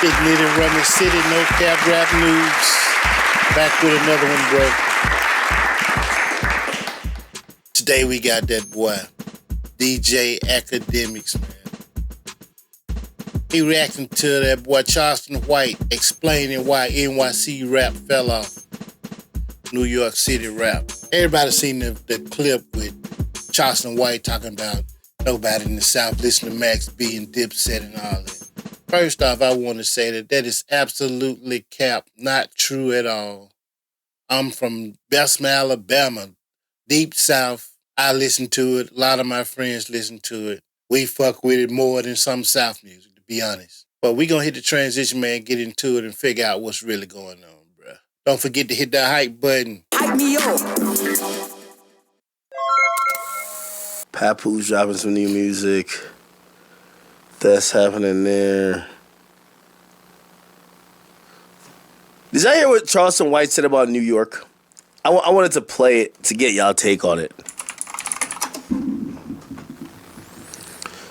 Tig Knight in Rummy City, no cap rap news. Back with another one, bro. Today we got that boy, DJ Akademiks, man. He reacting to that boy Charleston White explaining why NYC rap fell off New York City rap. Everybody seen the clip with Charleston White talking about nobody in the South listen to Max B and Dipset and all that. First off, I want to say that is absolutely cap, not true at all. I'm from Bessemer, Alabama, deep South. I listen to it. A lot of my friends listen to it. We fuck with it more than some South music, to be honest. But we gonna hit the transition, man, get into it and figure out what's really going on, bruh. Don't forget to hit that hype button. Hype me up. Papoose dropping some new music. That's happening there. Did y'all hear what Charleston White said about New York? I wanted to play it to get y'all take on it.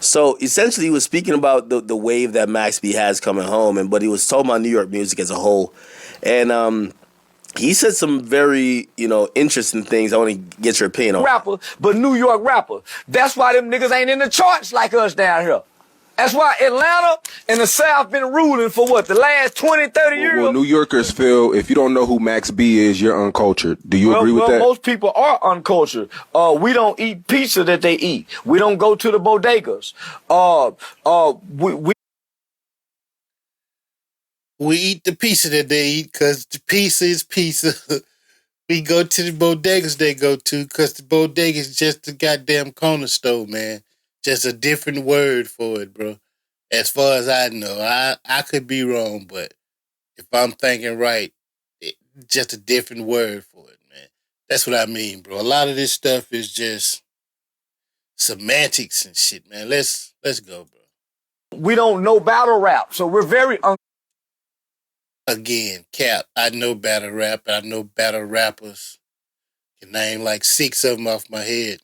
So essentially, he was speaking about the wave that Max B has coming home, but he was talking about New York music as a whole, and he said some very interesting things. I want to get your opinion on. Rapper, but New York rapper. That's why them niggas ain't in the charts like us down here. That's why Atlanta and the South been ruling for what, the last 20, 30 years? Well, New Yorkers feel if you don't know who Max B is, you're uncultured. Do you agree with that? Most people are uncultured. We don't eat pizza that they eat. We don't go to the bodegas. We eat the pizza that they eat because the pizza is pizza. We go to the bodegas they go to because the bodega is just a goddamn corner store, man. Just a different word for it, bro. As far as I know, I could be wrong, but if I'm thinking right, just a different word for it, man. That's what I mean, bro. A lot of this stuff is just semantics and shit, man. Let's go, bro. We don't know battle rap, so we're very Again, cap, I know battle rap. I know battle rappers. Can name like 6 of them off my head.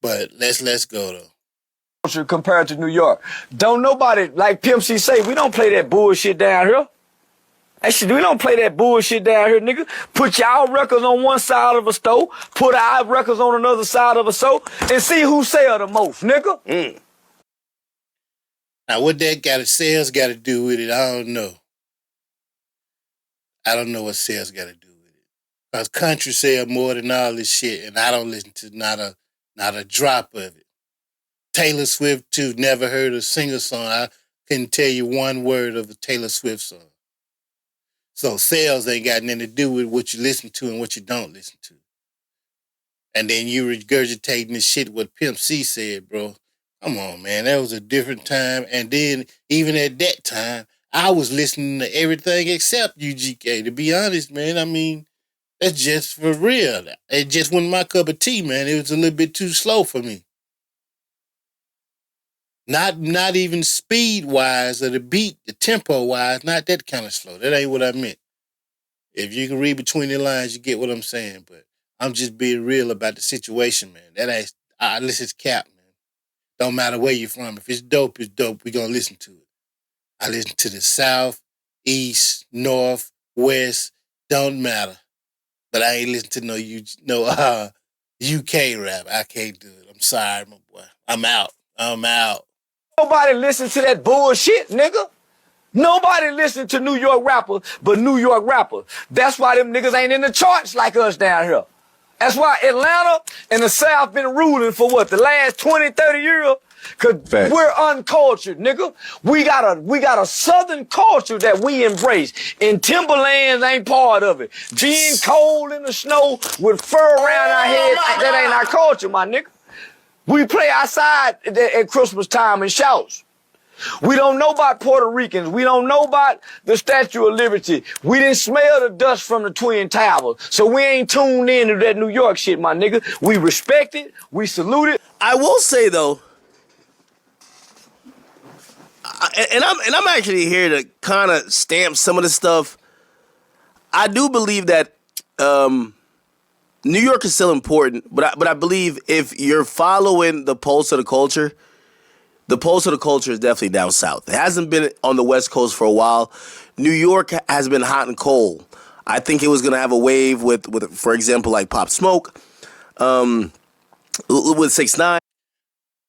But let's go, though. Compared to New York. Don't nobody, like Pimp C say, we don't play that bullshit down here. Actually, we don't play that bullshit down here, nigga. Put y'all records on one side of a store, put our records on another side of a store, and see who sell the most, nigga. Now, what that sales got to do with it, I don't know. I don't know what sales got to do with it. Because country sell more than all this shit, and I don't listen to not a drop of it. Taylor Swift, too, never heard a single song. I couldn't tell you one word of a Taylor Swift song. So sales ain't got nothing to do with what you listen to and what you don't listen to. And then you regurgitating this shit what Pimp C said, bro. Come on, man. That was a different time. And then, even at that time, I was listening to everything except UGK. To be honest, man, I mean, that's just for real. It just wasn't my cup of tea, man. It was a little bit too slow for me. Not even speed-wise or the beat, the tempo-wise, not that kind of slow. That ain't what I meant. If you can read between the lines, you get what I'm saying. But I'm just being real about the situation, man. That ain't, listen to cap, man. Don't matter where you're from. If it's dope, it's dope. We're going to listen to it. I listen to the South, East, North, West, don't matter. But I ain't listen to no UK rap. I can't do it. I'm sorry, my boy. I'm out. Nobody listen to that bullshit, nigga. Nobody listen to New York rappers, but New York rappers. That's why them niggas ain't in the charts like us down here. That's why Atlanta and the South been ruling for what, the last 20, 30 years? Cause we're uncultured, nigga. We got a Southern culture that we embrace. And Timberlands ain't part of it. Being cold in the snow with fur around our heads, that ain't our culture, my nigga. We play outside at Christmas time and shouts. We don't know about Puerto Ricans. We don't know about the Statue of Liberty. We didn't smell the dust from the Twin Towers. So we ain't tuned in to that New York shit, my nigga. We respect it. We salute it. I will say, though, and I'm actually here to kind of stamp some of the stuff. I do believe that New York is still important, but I believe if you're following the pulse of the culture, the pulse of the culture is definitely down south. It hasn't been on the West Coast for a while. New York has been hot and cold. I think it was going to have a wave with, for example, like Pop Smoke, with 6ix9ine.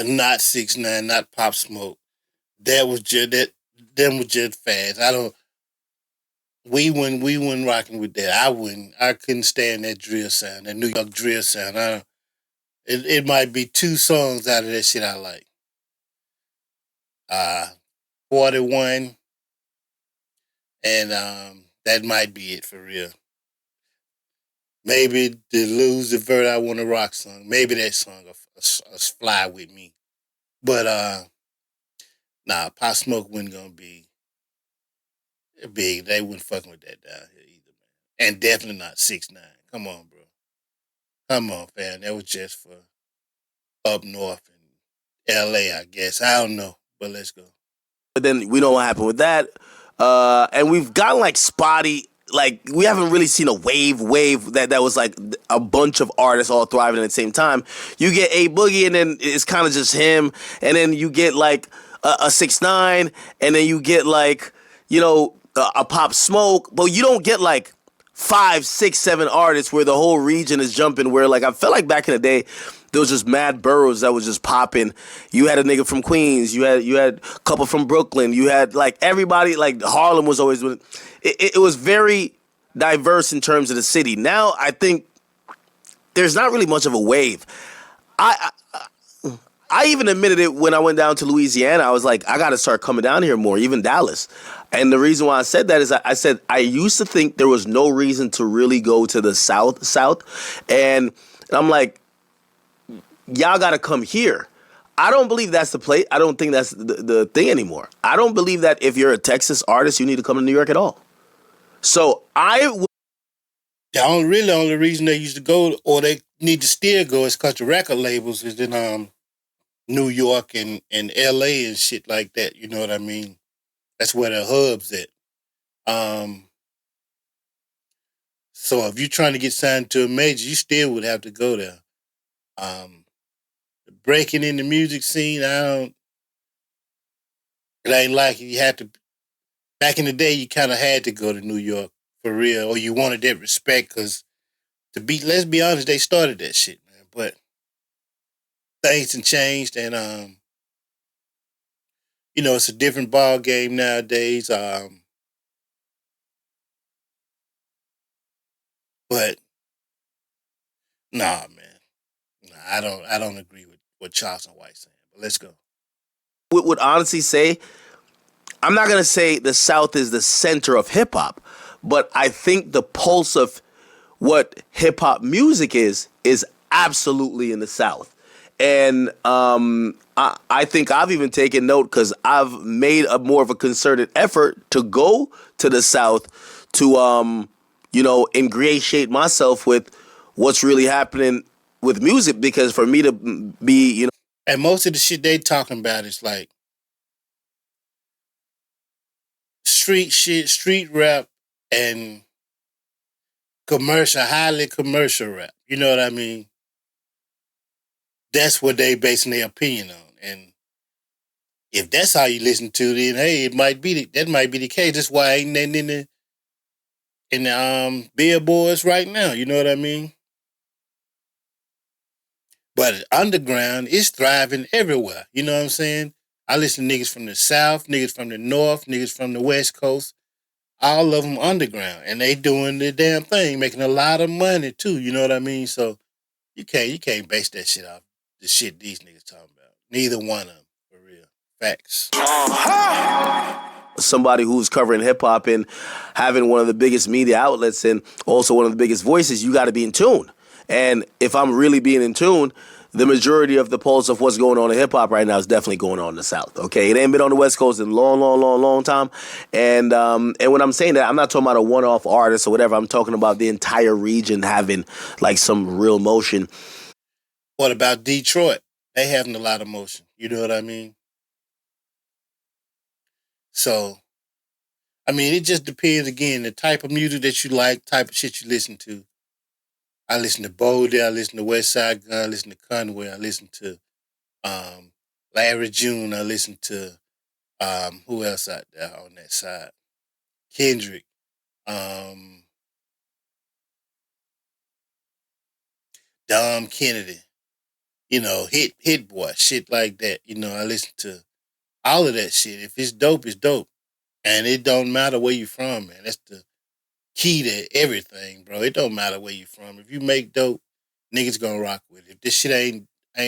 Not 6ix9ine, not Pop Smoke. That was just that. Them was just fast. We wouldn't rocking with that. I couldn't stand that drill sound, that New York drill sound. It might be 2 songs out of that shit I like. 41, and that might be it for real. Maybe the Lose the Vert I Want to Rock song. Maybe that song will fly with me. But nah, Pop Smoke wasn't gonna be big. They wouldn't fucking with that down here either, man. And definitely not 6ix9ine. Come on, bro. Come on, fam. That was just for up north in LA, I guess. I don't know. But let's go. But then we know what happened with that. And we've gotten like spotty, like we haven't really seen a wave that was like a bunch of artists all thriving at the same time. You get A Boogie and then it's kind of just him. And then you get like a 6ix9ine and then you get like, you know, a Pop Smoke. But you don't get like 5, 6, 7 artists where the whole region is jumping, where like I felt like back in the day there was just mad boroughs that was just popping. You had a nigga from Queens, you had a couple from Brooklyn, you had like everybody, like Harlem was always doing it. It was very diverse in terms of the city. Now I think there's not really much of a wave. I even admitted it when I went down to Louisiana. I was like, I got to start coming down here more, even Dallas. And the reason why I said that is I said I used to think there was no reason to really go to the South. And I'm like, y'all got to come here. I don't believe that's the place. I don't think that's the thing anymore. I don't believe that if you're a Texas artist, you need to come to New York at all. So the only reason they used to go, or they need to still go, is because the record labels is in New York and LA and shit like that. You know what I mean? That's where the hub's at. So if you're trying to get signed to a major, you still would have to go there. Breaking in the music scene, it ain't like you had to. Back in the day, you kind of had to go to New York for real, or you wanted that respect, because let's be honest, they started that shit, man. But things have changed, and you know, it's a different ball game nowadays. But nah, man, I don't agree with what Charleston White's saying. But let's go. would honestly say, I'm not going to say the South is the center of hip hop, but I think the pulse of what hip hop music is absolutely in the South. And I think I've even taken note, because I've made a more of a concerted effort to go to the South to, ingratiate myself with what's really happening with music, because for me to be, And most of the shit they talking about is like street shit, street rap, and highly commercial rap. You know what I mean? That's what they basing their opinion on. And if that's how you listen to it, then hey, that might be the case. That's why ain't nothing in the billboards right now. You know what I mean? But underground is thriving everywhere. You know what I'm saying? I listen to niggas from the South, niggas from the North, niggas from the West Coast. All of them underground, and they doing the damn thing, making a lot of money too. You know what I mean? So you can't base that shit off the shit these niggas talking about. Neither one of them, for real. Facts. somebody who's covering hip hop and having one of the biggest media outlets and also one of the biggest voices, you got to be in tune. And if I'm really being in tune, the majority of the pulse of what's going on in hip hop right now is definitely going on in the South. Okay, it ain't been on the West Coast in a long time. And when I'm saying that, I'm not talking about a one-off artist or whatever. I'm talking about the entire region having like some real motion. What about Detroit? They having a lot of motion. You know what I mean? So, I mean, it just depends, again, the type of music that you like, type of shit you listen to. I listen to Boldy, I listen to West Side Gun, I listen to Conway, I listen to Larry June. I listen to who else out there on that side? Kendrick. Dom Kennedy. Hit boy, shit like that. I listen to all of that shit. If it's dope, it's dope. And it don't matter where you from, man. That's the key to everything, bro. It don't matter where you from. If you make dope, niggas gonna rock with it. If this shit ain't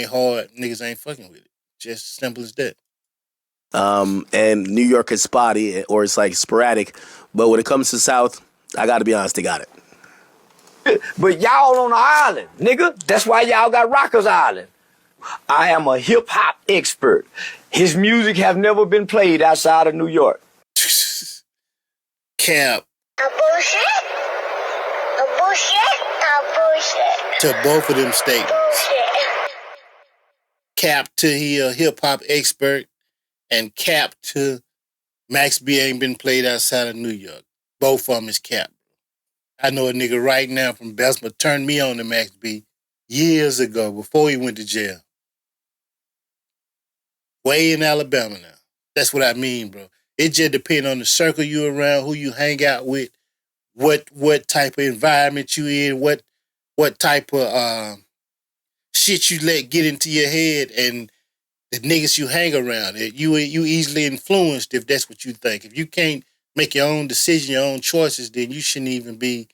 hard, niggas ain't fucking with it. Just simple as that. And New York is spotty, or it's like sporadic. But when it comes to South, I gotta be honest, they got it. But y'all on the island, nigga. That's why y'all got Rockers Island. I am a hip-hop expert. His music have never been played outside of New York. Cap. A bullshit. A bullshit. A bullshit. To both of them statements. Bullshit. Cap to he a hip-hop expert, and cap to Max B ain't been played outside of New York. Both of them is cap. I know a nigga right now from Bessemer turned me on to Max B years ago before he went to jail. Way in Alabama now. That's what I mean, bro. It just depends on the circle you around, who you hang out with, what type of environment you in, what type of shit you let get into your head, and the niggas you hang around. You easily influenced if that's what you think. If you can't make your own decision, your own choices, then you shouldn't even be,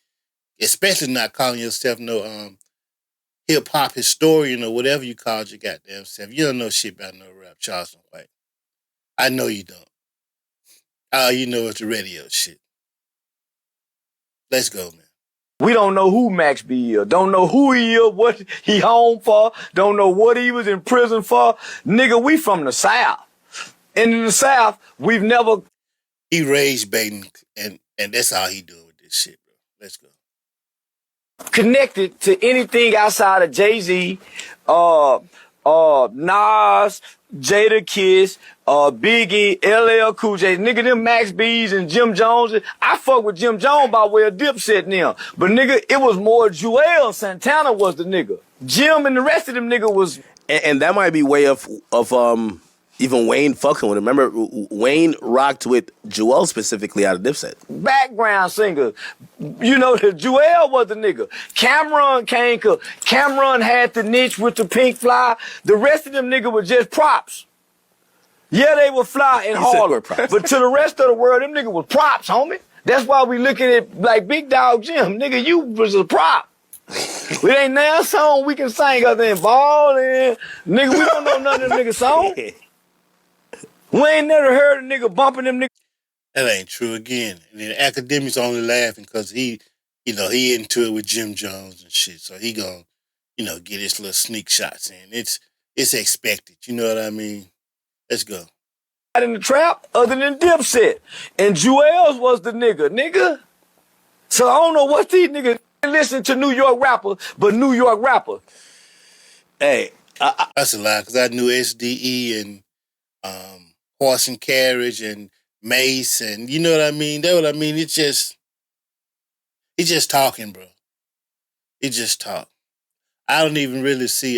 especially not calling yourself no hip-hop historian or whatever you called your goddamn self. You don't know shit about no rap, Charleston White. I know you don't. All you know is the radio shit. Let's go, man. We don't know who Max B is. Don't know who he is, what he home for. Don't know what he was in prison for. Nigga, we from the South. And in the South, we've never... He rage baiting, and that's all he doing with this shit, bro. Let's go. Connected to anything outside of Jay-Z, Nas, Jada Kiss, Biggie, LL Cool J, nigga, them Max B's and Jim Jones. I fuck with Jim Jones by way of Dipset now. But nigga, it was more Joel Santana was the nigga. Jim and the rest of them nigga was... And that might be way of even Wayne fucking with him. Remember, Wayne rocked with Joel specifically out of Dipset. Background singer. Joel was the nigga. Cameron came, cause Cameron had the niche with the pink fly. The rest of them nigga was just props. Yeah, they were fly and hard. But to the rest of the world, them nigga was props, homie. That's why we looking at like Big Dog Jim. Nigga, you was a prop. We ain't now song we can sing other than ball and nigga, we don't know none of them nigga song. We ain't never heard a nigga bumping them niggas. That ain't true again. And then Akademiks only laughing because he into it with Jim Jones and shit. So he gonna, get his little sneak shots in. It's expected. You know what I mean? Let's go. In the trap other than Dipset. And Joel's was the nigga. So I don't know what these niggas listen to New York rappers, but New York rapper. Hey. That's a lie, because I knew SDE and Horse and Carriage and Mace, and you know what I mean? That's what I mean. It's just talking, bro. It just talk. I don't even really see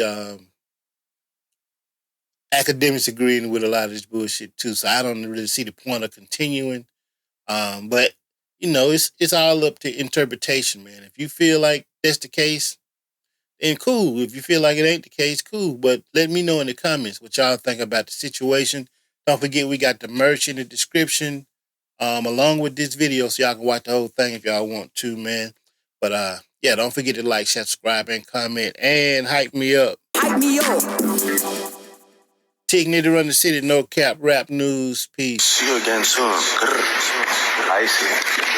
Akademiks agreeing with a lot of this bullshit too, so I don't really see the point of continuing. But it's all up to interpretation, man. If you feel like that's the case, then cool. If you feel like it ain't the case, cool. But let me know in the comments what y'all think about the situation. Don't forget we got the merch in the description along with this video, so y'all can watch the whole thing if y'all want to, man. But yeah, don't forget to like, share, subscribe, and comment, and hype me up. Hype me up. Tig Knight to run the city, no cap, rap news, peace. See you again soon. I see.